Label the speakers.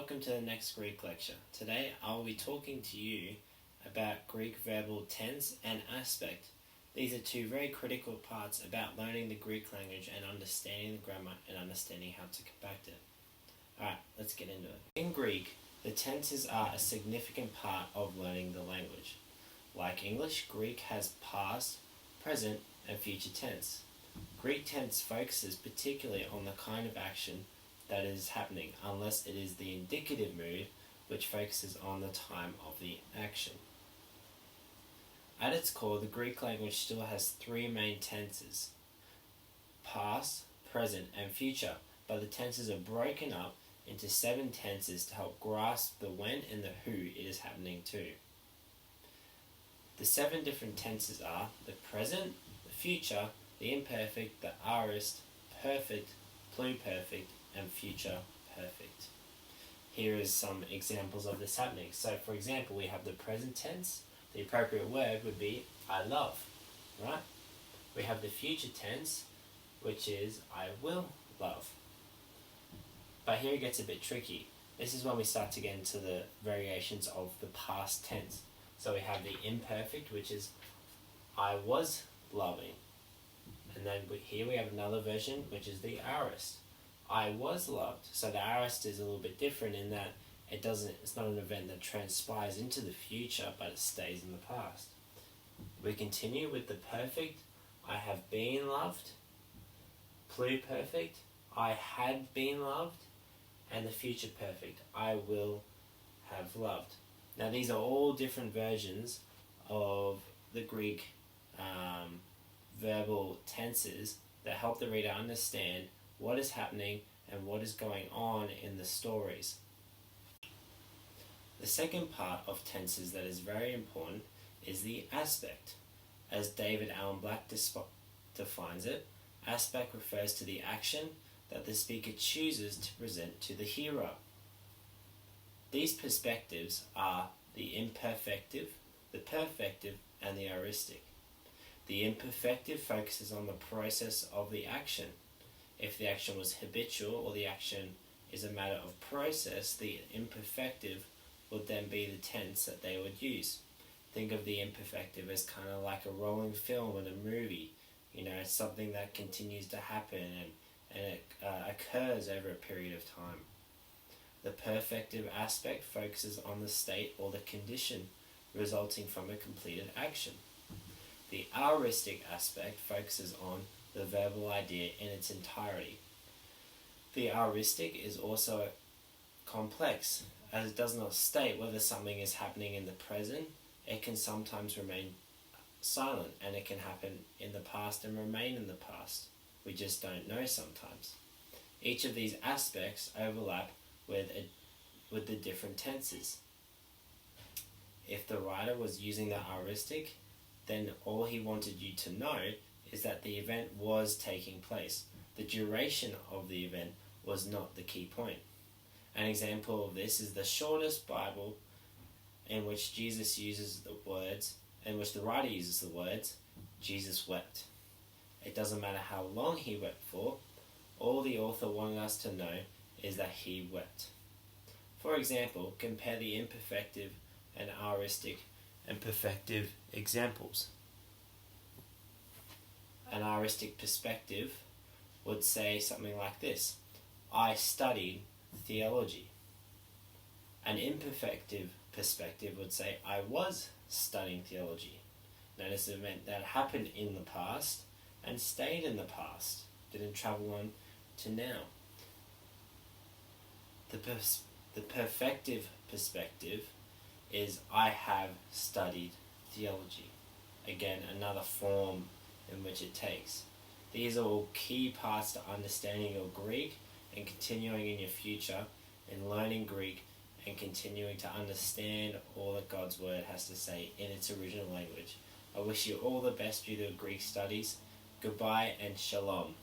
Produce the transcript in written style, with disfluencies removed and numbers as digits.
Speaker 1: welcome to the next Greek lecture. Today I will be talking to you about Greek verbal tense and aspect. These are two very critical parts about learning the Greek language and understanding the grammar and understanding how to compact it. Alright, let's get into it. In Greek, the tenses are a significant part of learning the language. Like English, Greek has past, present, and future tense. Greek tense focuses particularly on the kind of action that is happening, unless it is the indicative mood, which focuses on the time of the action. At its core, the Greek language still has three main tenses: past, present, and future, but the tenses are broken up into 7 tenses to help grasp the when and the who it is happening to. The 7 different tenses are the present, the future, the imperfect, the aorist, perfect, pluperfect, and future perfect. Here is some examples of this happening. So for example, we have the present tense. The appropriate word would be I love, right? We have the future tense, which is I will love. But here it gets a bit tricky. This is when we start to get into the variations of the past tense. So we have the imperfect, which is I was loving. And then here we have another version, which is the aorist. I was loved. So the aorist is a little bit different in that it's not an event that transpires into the future, but it stays in the past. We continue with the perfect, I have been loved. Pluperfect, I had been loved. And the future perfect, I will have loved. Now these are all different versions of the Greek verbal tenses that help the reader understand what is happening and what is going on in the stories. The second part of tenses that is very important is the aspect. As David Allen Black defines it, aspect refers to the action that the speaker chooses to present to the hearer. These perspectives are the imperfective, the perfective, and the aoristic. The imperfective focuses on the process of the action. If the action was habitual or the action is a matter of process, the imperfective would then be the tense that they would use. Think of the imperfective as kind of like a rolling film in a movie. It's something that continues to happen and it occurs over a period of time. The perfective aspect focuses on the state or the condition resulting from a completed action. The aoristic aspect focuses on the verbal idea in its entirety. The aoristic is also complex, as it does not state whether something is happening in the present. It can sometimes remain silent, and it can happen in the past and remain in the past. We just don't know sometimes. Each of these aspects overlap with the different tenses. If the writer was using the aoristic, then all he wanted you to know is that the event was taking place. The duration of the event was not the key point. An example of this is the shortest Bible in which the writer uses the words, Jesus wept. It doesn't matter how long he wept for. All the author wanted us to know is that he wept. For example, compare the imperfective and aoristic and perfective examples. An aoristic perspective would say something like this: I studied theology. An imperfective perspective would say, I was studying theology. Notice an event that happened in the past and stayed in the past, didn't travel on to now. The perfective perspective is I have studied theology. Again, another form in which it takes. These are all key parts to understanding your Greek and continuing in your future in learning Greek and continuing to understand all that God's Word has to say in its original language. I wish you all the best due to Greek studies. Goodbye and shalom.